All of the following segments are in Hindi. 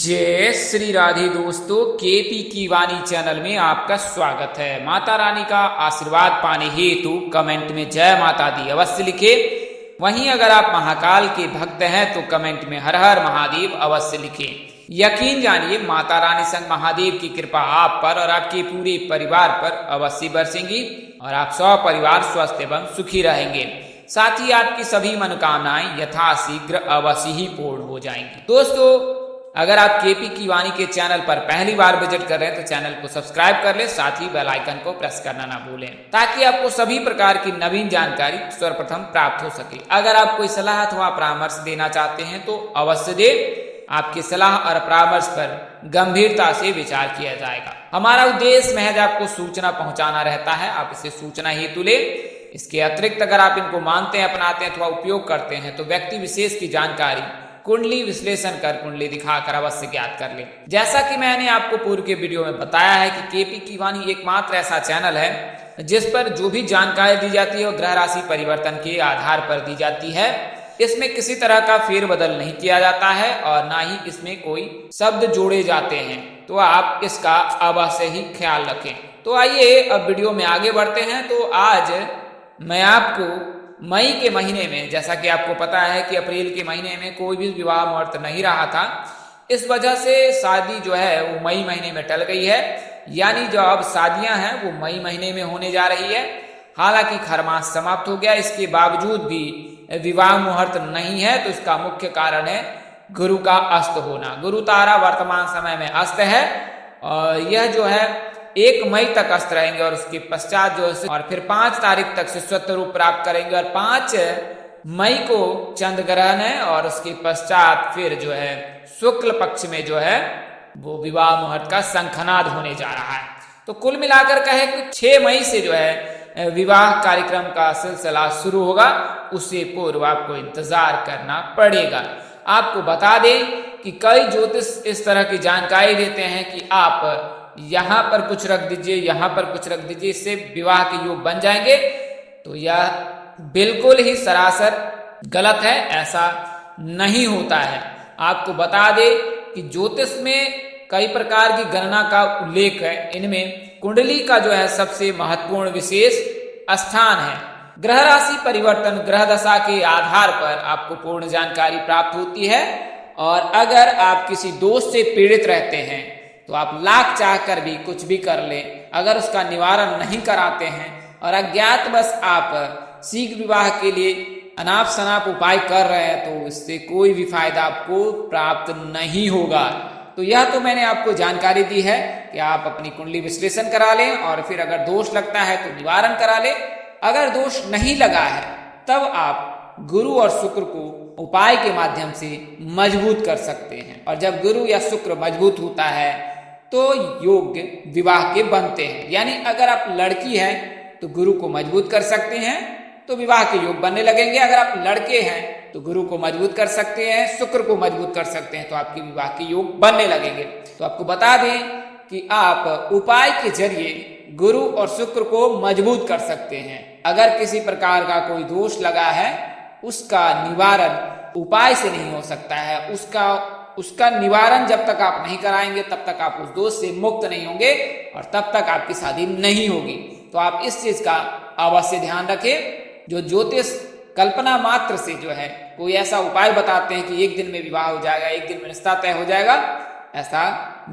जय श्री राधे दोस्तों, केपी की वाणी चैनल में आपका स्वागत है। माता रानी का आशीर्वाद पाने हेतु कमेंट में जय माता दी अवश्य लिखे। वहीं अगर आप महाकाल के भक्त हैं तो कमेंट में हर हर महादेव अवश्य लिखे। यकीन जानिए माता रानी संग महादेव की कृपा आप पर और आपके पूरे परिवार पर अवश्य बरसेंगी और आप सब परिवार स्वस्थ एवं सुखी रहेंगे। साथ ही आपकी सभी मनोकामनाएं यथाशीघ्र अवश्य ही पूर्ण हो जाएंगी। दोस्तों, अगर आप केपी की वाणी के चैनल पर पहली बार विजिट कर रहे हैं तो चैनल को सब्सक्राइब कर ले, साथ ही बेल आइकन को प्रेस करना ना भूलें ताकि आपको सभी प्रकार की नवीन जानकारी सर्वप्रथम प्राप्त हो सके। अगर आप कोई सलाह अथवा परामर्श देना चाहते हैं तो अवश्य दे। आपकी सलाह और परामर्श पर गंभीरता से विचार किया जाएगा। हमारा उद्देश्य महज आपको सूचना पहुंचाना रहता है, आप इसे सूचना हेतु ले। इसके अतिरिक्त अगर आप इनको मानते हैं, अपनाते हैं अथवा उपयोग करते हैं तो व्यक्ति विशेष की जानकारी कुंडली विश्लेषण कर कुंडली दिखाकर अवश्य ज्ञात कर ले। जैसा कि मैंने आपको पूर्व के वीडियो में बताया है कि केपी की वाणी एकमात्र ऐसा चैनल है जिस पर जो भी जानकारी दी जाती है वो ग्रह राशि परिवर्तन के आधार पर दी जाती है। इसमें किसी तरह का फेरबदल नहीं किया जाता है और ना ही इसमें कोई शब्द जोड़े जाते हैं, तो आप इसका अवश्य ही ख्याल रखें। तो आइए अब वीडियो में आगे बढ़ते हैं। तो आज मैं आपको मई के महीने में, जैसा कि आपको पता है कि अप्रैल के महीने में कोई भी विवाह मुहूर्त नहीं रहा था, इस वजह से शादी जो है वो मई महीने में टल गई है। यानी जो अब शादियां हैं वो मई महीने में होने जा रही है। हालांकि खरमास समाप्त हो गया, इसके बावजूद भी विवाह मुहूर्त नहीं है। तो इसका मुख्य कारण है गुरु का अस्त होना। गुरु तारा वर्तमान समय में अस्त है और यह जो है 1 मई तक अस्त रहेंगे और उसके पश्चात जो है और फिर 5 तारीख तक शिष्यत्व रूप प्राप्त करेंगे और 5 मई को चंद्र ग्रहण है और उसके पश्चात फिर जो है शुक्ल पक्ष में जो है वो विवाह मुहूर्त का शंखनाद होने जा रहा है। तो कुल मिलाकर कहे कि 6 मई से जो है विवाह कार्यक्रम का सिलसिला शुरू होगा। उससे पूर्व आपको इंतजार करना पड़ेगा। आपको बता दें कि कई ज्योतिष इस तरह की जानकारी देते हैं कि आप यहाँ पर कुछ रख दीजिए, यहाँ पर कुछ रख दीजिए, इससे विवाह के योग बन जाएंगे। तो यह बिल्कुल ही सरासर गलत है, ऐसा नहीं होता है। आपको बता दे कि ज्योतिष में कई प्रकार की गणना का उल्लेख है। इनमें कुंडली का जो है सबसे महत्वपूर्ण विशेष स्थान है। ग्रह राशि परिवर्तन ग्रह दशा के आधार पर आपको पूर्ण जानकारी प्राप्त होती है और अगर आप किसी दोष से पीड़ित रहते हैं तो आप लाख चाह कर भी कुछ भी कर लें, अगर उसका निवारण नहीं कराते हैं और अज्ञातवश आप शीघ्र विवाह के लिए अनाप शनाप उपाय कर रहे हैं तो इससे कोई भी फायदा आपको प्राप्त नहीं होगा। तो यह तो मैंने आपको जानकारी दी है कि आप अपनी कुंडली विश्लेषण करा लें और फिर अगर दोष लगता है तो निवारण करा लें। अगर दोष नहीं लगा है तब आप गुरु और शुक्र को उपाय के माध्यम से मजबूत कर सकते हैं और जब गुरु या शुक्र मजबूत होता है तो योग्य विवाह के बनते हैं। यानी अगर आप लड़की हैं तो गुरु को मजबूत कर सकते हैं तो विवाह के योग बनने लगेंगे। अगर आप लड़के हैं तो गुरु को मजबूत कर सकते हैं, शुक्र को मजबूत कर सकते हैं तो आपके विवाह के योग बनने लगेंगे। तो आपको बता दें कि आप उपाय के जरिए गुरु और शुक्र को मजबूत कर सकते हैं। अगर किसी प्रकार का कोई दोष लगा है उसका निवारण उपाय से नहीं हो सकता है। उसका निवारण जब तक आप नहीं कराएंगे तब तक आप उस दोष से मुक्त नहीं होंगे और तब तक आपकी शादी नहीं होगी। तो आप इस चीज का अवश्य ध्यान रखें। जो ज्योतिष कल्पना मात्र से जो है कोई ऐसा उपाय बताते हैं कि 1 दिन में विवाह हो जाएगा, 1 दिन में रिश्ता तय हो जाएगा, ऐसा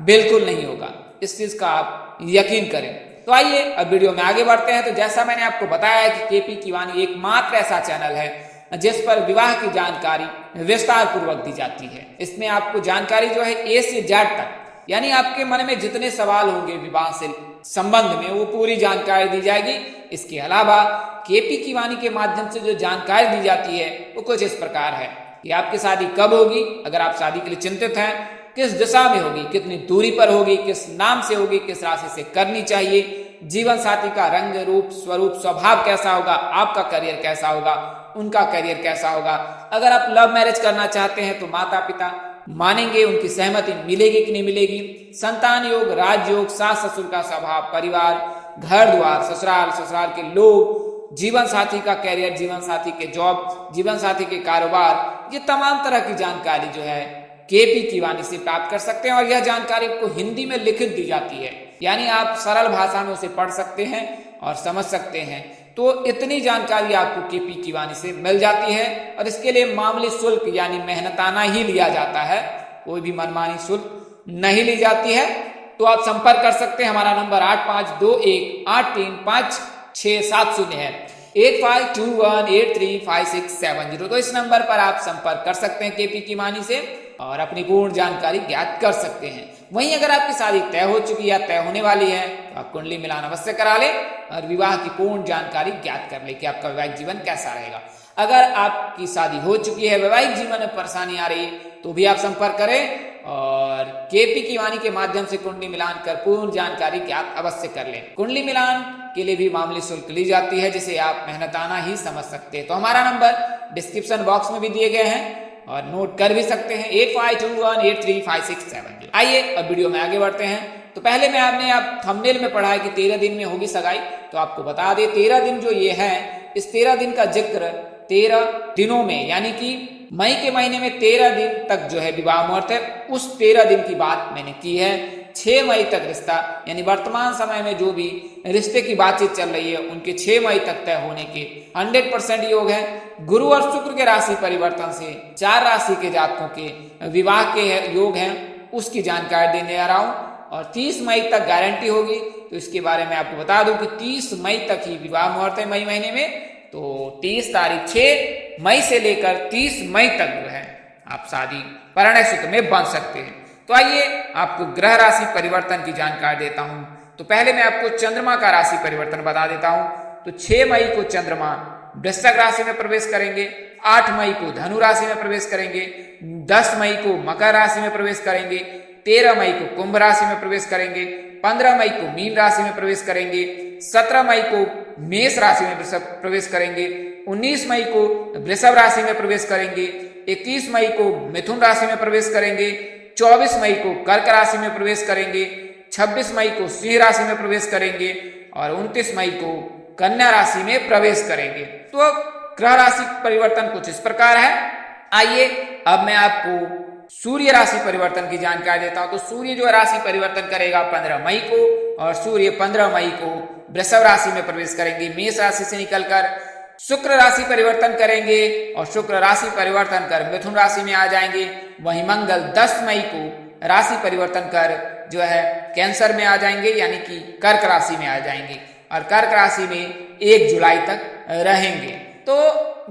बिल्कुल नहीं होगा। इस चीज का आप यकीन करें। तो आइए अब वीडियो में आगे बढ़ते हैं। तो जैसा मैंने आपको बताया है कि केपी की वाणी एकमात्र ऐसा चैनल है जिस पर विवाह की जानकारी विस्तार पूर्वक दी जाती है। इसमें आपको जानकारी जो है A से Z तक, यानी आपके मन में जितने सवाल होंगे विवाह से संबंध में वो पूरी जानकारी दी जाएगी। इसके अलावा केपी की वाणी के माध्यम से जो जानकारी दी जाती है वो कुछ इस प्रकार है कि आपकी शादी कब होगी, अगर आप शादी के लिए चिंतित हैं, किस दिशा में होगी, कितनी दूरी पर होगी, किस नाम से होगी, किस राशि से करनी चाहिए, जीवन साथी का रंग रूप स्वरूप स्वभाव कैसा होगा, आपका करियर कैसा होगा, उनका करियर कैसा होगा। अगर आप लव मैरिज करना चाहते हैं तो माता पिता मानेंगे, उनकी सहमति मिलेगी कि नहीं मिलेगी, संतान योग, राज योग, सास ससुर का स्वभाव, परिवार, घर द्वार, ससुराल के लोग, जीवन साथी का करियर, जीवन साथी के जॉब, जीवन साथी के कारोबार, ये तमाम तरह की जानकारी जो है केपी की वाणी से प्राप्त कर सकते हैं। और यह जानकारी आपको हिंदी में लिखित दी जाती है, यानी आप सरल भाषा में उसे पढ़ सकते हैं और समझ सकते हैं। तो इतनी जानकारी आपको केपी की वाणी से मिल जाती है और इसके लिए मामूली शुल्क यानी मेहनताना ही लिया जाता है, कोई भी मनमानी शुल्क नहीं ली जाती है। तो आप संपर्क कर सकते हैं। हमारा नंबर 8521835670 है, 8521835670। तो इस नंबर पर आप संपर्क कर सकते हैं केपी की वाणी से और अपनी पूर्ण जानकारी ज्ञात कर सकते हैं। वहीं अगर आपकी शादी तय हो चुकी या तय होने वाली है तो आप कुंडली मिलान अवश्य करा लें और विवाह की पूर्ण जानकारी ज्ञात कर ले कि आपका वैवाहिक जीवन कैसा रहेगा। अगर आपकी शादी हो चुकी है, वैवाहिक जीवन में परेशानी आ रही है, तो भी आप संपर्क करें और केपी की वाणी के माध्यम से कुंडली मिलान कर पूर्ण जानकारी ज्ञात अवश्य कर लें। कुंडली मिलान के लिए भी मामूली शुल्क ली जाती है, जिसे आप मेहनताना ही समझ सकते हैं। तो हमारा नंबर डिस्क्रिप्शन बॉक्स में भी दिए गए हैं और नोट कर भी सकते हैं, 8521835670। आइए अब वीडियो में आगे बढ़ते हैं। तो पहले में आपने आप थंबनेल में पढ़ा है कि 13 दिन में होगी सगाई, तो आपको बता दें 13 दिन जो ये है, इस 13 दिन का जिक्र 13 दिनों में यानी कि मई के महीने में 13 दिन तक जो है विवाह मुहूर्त है, उस 13 दिन की बात मैंने की है। 6 मई तक रिश्ता यानी वर्तमान समय में जो भी रिश्ते की बातचीत चल रही है उनके 6 मई तक तय होने के 100% योग है। गुरु और शुक्र के राशि परिवर्तन से 4 राशि के जातकों के विवाह के योग हैं, उसकी जानकारी देने आ रहा हूं। और 30 मई तक गारंटी होगी, तो इसके बारे में आपको बता दूं कि 30 मई तक ही विवाह मुहूर्त है मई महीने में। तो 30 तारीख 6 मई से लेकर 30 मई तक जो है आप शादी परिणय सूत्र में बंध सकते हैं। तो आइए आपको ग्रह राशि परिवर्तन की जानकारी देता हूं। तो पहले मैं आपको चंद्रमा का राशि परिवर्तन बता देता हूं। तो 6 मई को चंद्रमा वृश्चिक राशि में प्रवेश करेंगे, 8 मई को धनु राशि में प्रवेश करेंगे, 10 मई को मकर राशि में प्रवेश करेंगे, 13 मई को कुंभ राशि में प्रवेश करेंगे, 15 मई को मीन राशि में प्रवेश करेंगे, 17 मई को मेष राशि में प्रवेश करेंगे, 19 मई को वृषभ राशि में प्रवेश करेंगे, 21 मई को मिथुन राशि में प्रवेश करेंगे, 24 मई को कर्क राशि में प्रवेश करेंगे, 26 मई को सिंह राशि में प्रवेश करेंगे और 29 मई को कन्या राशि में प्रवेश करेंगे। तो ग्रह राशि परिवर्तन कुछ इस प्रकार है। आइए अब मैं आपको सूर्य राशि परिवर्तन की जानकारी देता हूं। तो सूर्य जो राशि परिवर्तन करेगा 15 मई को, और सूर्य 15 मई को वृषभ राशि में प्रवेश करेंगे, मेष राशि से निकलकर शुक्र राशि परिवर्तन करेंगे और शुक्र राशि परिवर्तन कर मिथुन राशि में आ जाएंगे। वहीं मंगल 10 मई को राशि परिवर्तन कर जो है कैंसर में आ जाएंगे, यानी कि कर्क राशि में आ जाएंगे और कर्क राशि में 1 जुलाई तक रहेंगे। तो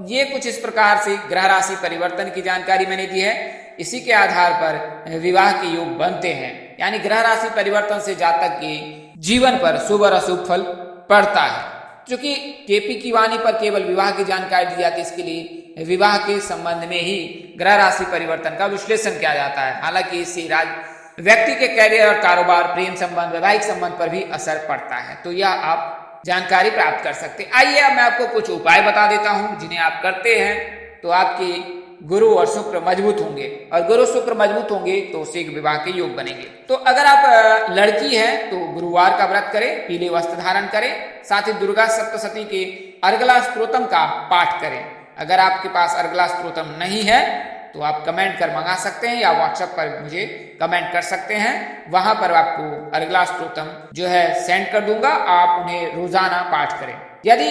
ये कुछ इस प्रकार से ग्रह राशि परिवर्तन की जानकारी मैंने दी है। इसी के आधार पर विवाह के योग बनते हैं, यानी ग्रह राशि परिवर्तन से जातक के जीवन पर शुभ और अशुभ फल पड़ता है। क्योंकि केपी की वाणी पर केवल विवाह की जानकारी दी जाती है, इसके लिए विवाह के संबंध में ही ग्रह राशि परिवर्तन का विश्लेषण किया जाता है। हालांकि इससे व्यक्ति के कैरियर और कारोबार, प्रेम संबंध, वैवाहिक संबंध पर भी असर पड़ता है। तो यह आप जानकारी प्राप्त कर सकते हैं। आइए अब मैं आपको कुछ उपाय बता देता हूं, जिन्हें आप करते हैं तो आपके गुरु और शुक्र मजबूत होंगे, और गुरु शुक्र मजबूत होंगे तो शीघ्र विवाह के योग बनेंगे। तो अगर आप लड़की हैं तो गुरुवार का व्रत करें, पीले वस्त्र धारण करें, साथ ही दुर्गा सप्तशती के अर्गला स्तोत्रम का पाठ करें। अगर आपके पास अर्गला स्तोत्रम नहीं है तो आप कमेंट कर मंगा सकते हैं या व्हाट्सएप पर मुझे कमेंट कर सकते हैं, वहां पर आपको अर्गला स्तोत्रम जो है सेंड कर दूंगा। आप उन्हें रोजाना पाठ करें। यदि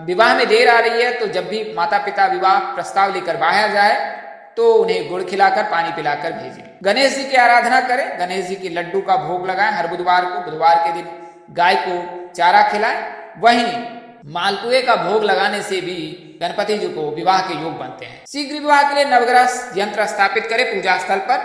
विवाह में देर आ रही है तो जब भी माता पिता विवाह प्रस्ताव लेकर बाहर जाए तो उन्हें गुड़ खिलाकर, पानी पिलाकर भेजें। गणेश जी की आराधना करें, गणेश जी के लड्डू का भोग लगाएं हर बुधवार को। बुधवार के दिन गाय को चारा खिलाएं। वहीं मालपुए का भोग लगाने से भी गणपति जी को विवाह के योग बनते हैं। शीघ्र विवाह के लिए नवग्रह यंत्र स्थापित करें पूजा स्थल पर।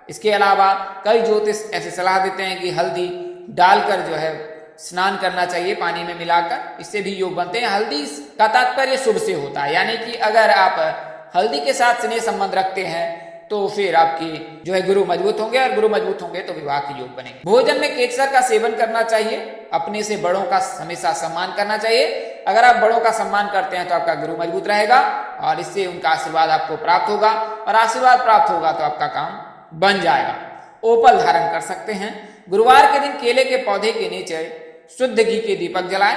इसके अलावा कई ज्योतिष ऐसी सलाह देते हैं कि हल्दी डालकर जो है स्नान करना चाहिए पानी में मिलाकर, इससे भी योग बनते हैं। हल्दी का तात्पर्य शुभ से होता है, यानी कि अगर आप हल्दी के साथ स्नेह संबंध रखते हैं तो फिर आपकी जो है गुरु मजबूत होंगे, और गुरु मजबूत होंगे तो विवाह के योग बनेंगे। भोजन में केसर का सेवन करना चाहिए। अपने से बड़ों का हमेशा सम्मान करना चाहिए। अगर आप बड़ों का सम्मान करते हैं तो आपका गुरु मजबूत रहेगा और इससे उनका आशीर्वाद आपको प्राप्त होगा, और आशीर्वाद प्राप्त होगा तो आपका काम बन जाएगा। ओपल धारण कर सकते हैं। गुरुवार के दिन केले के पौधे के नीचे शुद्ध घी के दीपक जलाएं।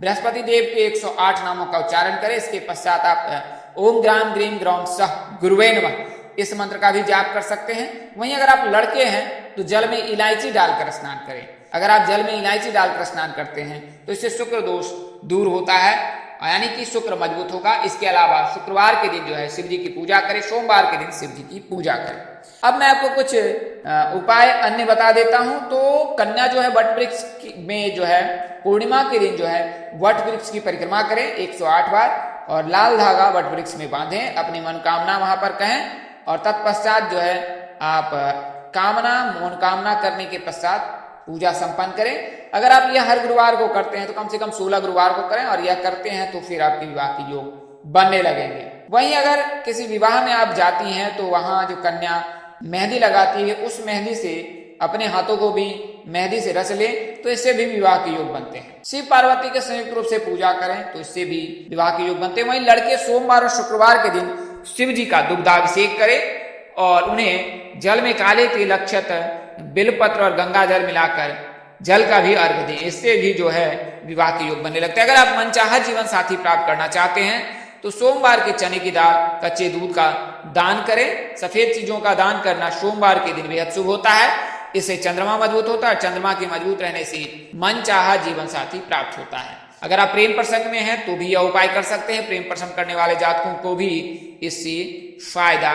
बृहस्पति देव के 108 नामों का उच्चारण करें। इसके पश्चात आप ओम ग्राम ग्रीम ग्रौम सह गुरुवे नमः इस मंत्र का भी जाप कर सकते हैं। वहीं अगर आप लड़के हैं तो जल में इलायची डालकर स्नान करें। अगर आप जल में इलायची डालकर स्नान करते हैं तो इससे शुक्र दोष दूर होता है, यानी कि शुक्र मजबूत होगा। इसके अलावा शुक्रवार के दिन जो है शिव जी की पूजा करें, सोमवार के दिन शिव जी की पूजा करें। अब मैं आपको कुछ उपाय अन्य बता देता हूं। तो कन्या जो है वट वृक्ष में जो है पूर्णिमा के दिन जो है वट वृक्ष की परिक्रमा करें 108 बार और लाल धागा वट वृक्ष में बांधें, अपनी मनोकामना वहां पर कहें और तत्पश्चात जो है आप मनोकामना करने के पश्चात पूजा संपन्न करें। अगर आप यह हर गुरुवार को करते हैं तो कम से कम 16 गुरुवार को करें और यह करते हैं तो फिर आपके विवाह के योग बनने लगेंगे। वहीं अगर किसी विवाह में आप जाती हैं तो वहां जो कन्या मेहंदी लगाती है उस मेहंदी से अपने हाथों को भी मेहंदी से रच ले तो इससे भी विवाह के योग बनते हैं। शिव पार्वती के संयुक्त रूप से पूजा करें तो इससे भी विवाह के योग बनते हैं। वहीं लड़के सोमवार और शुक्रवार के दिन शिव जी का दुग्धाभिषेक करें और उन्हें जल में काले तिल, अक्षत, बिलपत्र और गंगा जल मिलाकर जल का भी अर्घ दें, इससे भी जो है विवाह के योग बनने लगते हैं। अगर आप मनचाहा जीवन साथी प्राप्त करना चाहते हैं तो सोमवार के चने की दाल, कच्चे दूध का दान करें। सफेद चीजों का दान करना सोमवार के दिन बेहद शुभ होता है, इससे चंद्रमा मजबूत होता है। चंद्रमा के मजबूत रहने से मनचाहा जीवन साथी प्राप्त होता है। अगर आप प्रेम प्रसंग में हैं तो भी यह उपाय कर सकते हैं। प्रेम प्रसंग करने वाले जातकों को भी इससे फायदा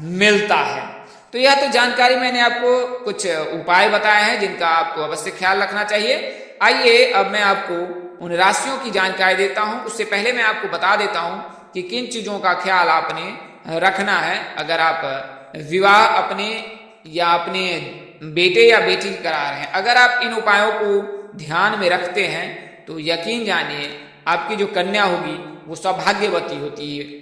मिलता है। तो यह तो जानकारी मैंने आपको कुछ उपाय बताए हैं जिनका आपको अवश्य ख्याल रखना चाहिए। आइए अब मैं आपको उन राशियों की जानकारी देता हूं। उससे पहले मैं आपको बता देता हूं कि किन चीजों का ख्याल आपने रखना है अगर आप विवाह अपने या अपने बेटे या बेटी करा रहे हैं। अगर आप इन उपायों को ध्यान में रखते हैं तो यकीन जानिए आपकी जो कन्या होगी वो सौभाग्यवती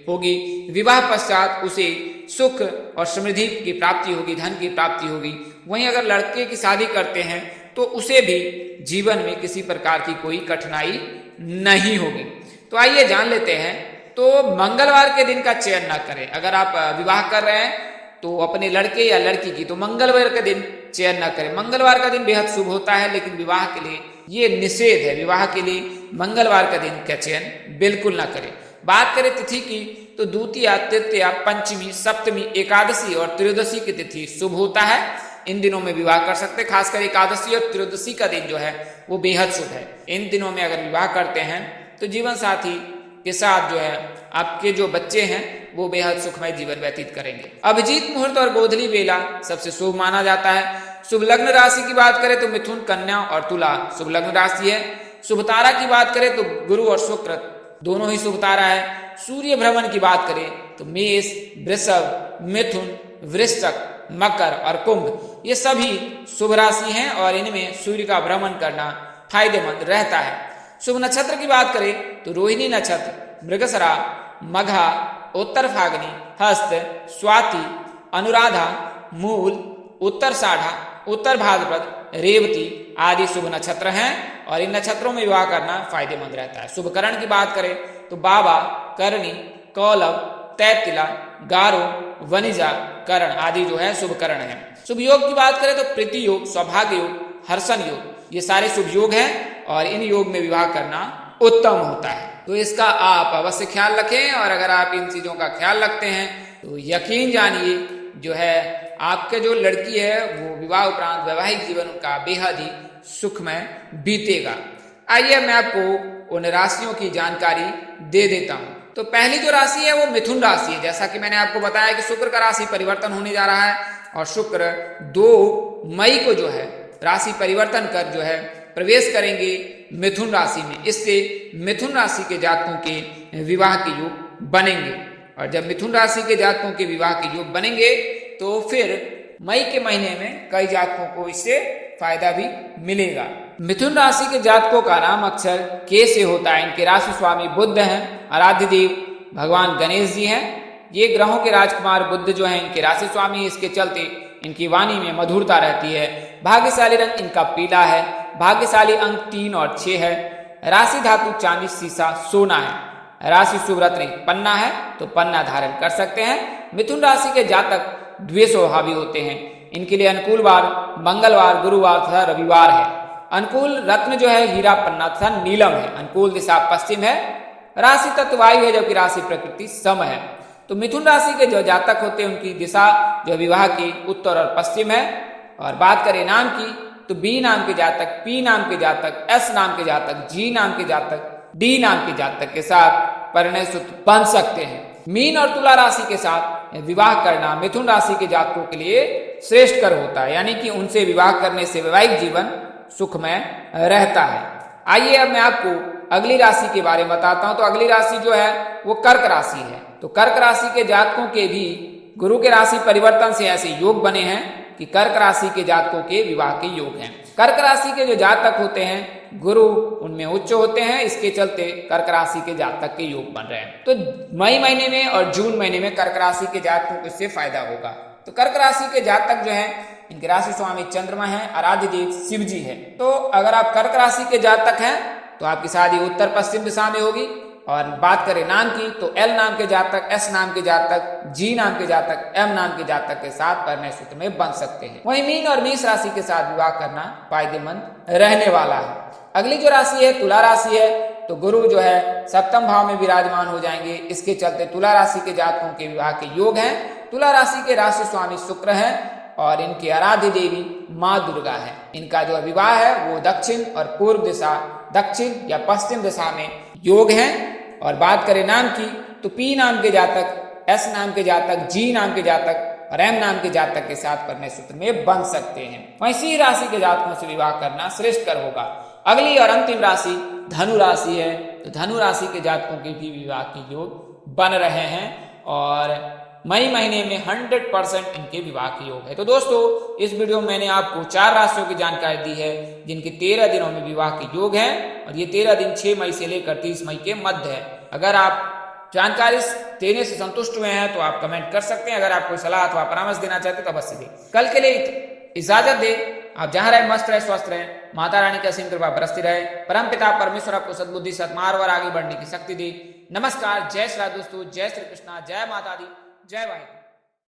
होगी। विवाह पश्चात उसे सुख और समृद्धि की प्राप्ति होगी, धन की प्राप्ति होगी। वहीं अगर लड़के की शादी करते हैं तो उसे भी जीवन में किसी प्रकार की कोई कठिनाई नहीं होगी। तो आइए जान लेते हैं। तो मंगलवार के दिन का चयन ना करें। अगर आप विवाह कर रहे हैं तो अपने लड़के या लड़की की तो मंगलवार का दिन चयन न करें। मंगलवार का दिन बेहद शुभ होता है, लेकिन विवाह के लिए ये निषेध है। विवाह के लिए मंगलवार का दिन का चयन बिल्कुल ना करें। बात करें तिथि की तो द्वितीया, तृतीया, पंचमी, सप्तमी, एकादशी और त्रयोदशी की तिथि शुभ होता है। इन दिनों में विवाह कर सकते हैं। खासकर एकादशी और त्रयोदशी का दिन जो है वो बेहद शुभ है। इन दिनों में अगर विवाह करते हैं तो जीवन साथी के साथ जो है आपके जो बच्चे हैं वो बेहद सुखमय जीवन व्यतीत करेंगे। अभिजीत मुहूर्त और गोधली बेला सबसे शुभ माना जाता है। शुभ लग्न राशि की बात करें तो मिथुन, कन्या और तुला शुभ लग्न राशि है। शुभ तारा की बात करें तो गुरु और शुक्र दोनों ही शुभ तारा है। सूर्य भ्रमण की बात करें तो मेष, वृषभ, मिथुन, वृश्चिक, मकर और कुंभ ये सभी शुभ राशि हैं और इनमें सूर्य का भ्रमण करना फायदेमंद रहता है। शुभ नक्षत्र की बात करें तो रोहिणी नक्षत्र, मृगशिरा, मघा, उत्तर फागनी, हस्त, स्वाति, अनुराधा, मूल, उत्तर साढ़ा, उत्तर भाद्रपद, रेवती आदि शुभ नक्षत्र हैं और इन नक्षत्रों में विवाह करना फायदेमंद रहता है। शुभ करण की बात करें तो बाबा, करणी, कौलव, तैतिला, गारो, वनिजा, करण आदि जो है शुभ करण है। शुभ योग की बात करें तो प्रीति योग, सौभाग्य योग, हर्षण योग ये सारे शुभ योग हैं और इन योग में विवाह करना उत्तम होता है। तो इसका आप अवश्य ख्याल रखें और अगर आप इन चीजों का ख्याल रखते हैं तो यकीन जानिए जो है आपके जो लड़की है वो विवाह उपरांत वैवाहिक जीवन का बेहद ही सुखमय बीतेगा। आइए मैं आपको उन राशियों की जानकारी दे देता हूं। तो पहली जो राशि है वो मिथुन राशि है। जैसा कि मैंने आपको बताया कि शुक्र का राशि परिवर्तन होने जा रहा है और शुक्र 2 मई को जो है राशि परिवर्तन कर जो है प्रवेश करेंगे मिथुन राशि में। इससे मिथुन राशि के जातकों के विवाह के योग बनेंगे और जब मिथुन राशि के जातकों के विवाह के योग बनेंगे तो फिर मई के महीने में कई जातकों को इससे फायदा भी मिलेगा। मिथुन राशि के जातकों का नाम अक्षर के से होता है। इनके राशि स्वामी बुध हैं। आराध्य देव भगवान गणेश जी हैं। ये ग्रहों के राजकुमार बुध जो हैं इनके राशि स्वामी, इसके चलते इनकी वाणी में मधुरता रहती है। भाग्यशाली रंग इनका पीला है। भाग्यशाली अंक 3 और 6 है। राशि धातु चांदी, सीसा, सोना है। राशि शुभ रत्न पन्ना है तो पन्ना धारण कर सकते हैं। मिथुन राशि के जातक द्वेष स्वभावी होते हैं। इनके लिए अनुकूल वार मंगलवार, गुरुवार तथा रविवार है। अनुकूल रत्न जो है हीरा, पन्ना तथा नीलम है। अनुकूल दिशा पश्चिम है। राशि तत्व वायु है जबकि राशि प्रकृति सम है। तो मिथुन राशि के जो जातक होते हैं उनकी दिशा जो विवाह की उत्तर और पश्चिम है। और बात करें नाम की तो बी नाम के जातक, पी नाम के जातक, एस नाम के जातक, जी नाम के जातक, डी नाम के जातक के साथ परिणय सूत्र बन सकते हैं। मीन और तुला राशि के साथ विवाह करना मिथुन राशि के जातकों के लिए श्रेष्ठकर होता है, यानी कि उनसे विवाह करने से वैवाहिक जीवन सुखमय रहता है। आइए अब मैं आपको अगली राशि के बारे में बताता हूं। तो अगली राशि जो है वो कर्क राशि है। तो कर्क राशि के जातकों के भी गुरु के राशि परिवर्तन से ऐसे योग बने हैं कि कर्क राशि के जातकों के विवाह के योग हैं। कर्क राशि के जो जातक होते हैं गुरु उनमें उच्च होते हैं, इसके चलते कर्क राशि के जातक के योग बन रहे हैं। तो मई महीने में और जून महीने में कर्क राशि के जातकों को इससे फायदा होगा। तो कर्क राशि के जातक जो है इनके राशि स्वामी चंद्रमा है, आराध्य देव शिव जी है। तो अगर आप कर्क राशि के जातक हैं तो आपकी शादी उत्तर पश्चिम दिशा में होगी। और बात करें नाम की तो एल नाम के जातक, एस नाम के जातक, जी नाम के जातक, एम नाम के जातक के साथ परिणय सूत्र में बन सकते हैं। वहीं मीन और मेष राशि के साथ विवाह करना फायदेमंद रहने वाला है। अगली जो राशि है तुला राशि है। तो गुरु जो है सप्तम भाव में विराजमान हो जाएंगे, इसके चलते तुला राशि के जातकों के विवाह के योग हैं। तुला राशि के राशि स्वामी शुक्र है और इनकी आराध्य देवी माँ दुर्गा है। इनका जो विवाह है वो दक्षिण और पूर्व दिशा, दक्षिण या पश्चिम दिशा में योग है। और बात करें नाम की तो पी नाम के जातक, एस नाम के जातक, जी नाम के जातक और एम नाम के जातक के साथ परिणय सूत्र में बन सकते हैं। वहीं सिंह राशि के जातकों से विवाह करना श्रेष्ठकर होगा। अगली और अंतिम राशि धनु राशि है। तो धनु राशि के जातकों के भी विवाह के योग बन रहे हैं और मई महीने में 100% इनके विवाह के योग है। तो दोस्तों इस वीडियो में मैंने आपको 4 राशियों की जानकारी दी है जिनके 13 दिनों में विवाह के योग हैं और ये 13 दिन 6 मई से लेकर 30 मई के मध्य है। अगर आप जानकारी देने से संतुष्ट हुए हैं तो आप कमेंट कर सकते हैं। अगर आप कोई सलाह अथवा परामर्श देना चाहते तो अवश्य दें। कल के लिए इजाजत दे। आप जहां रहे मस्त रहे, स्वस्थ रहे, माता रानी का असीम कृपा बरसती रहे। परम पिता परमेश्वर आपको सद्बुद्धि सद्मार्ग और आगे बढ़ने की शक्ति दे। नमस्कार, जय श्री राम दोस्तों, जय श्री कृष्णा, जय माता दी, जय वाहिगुरु।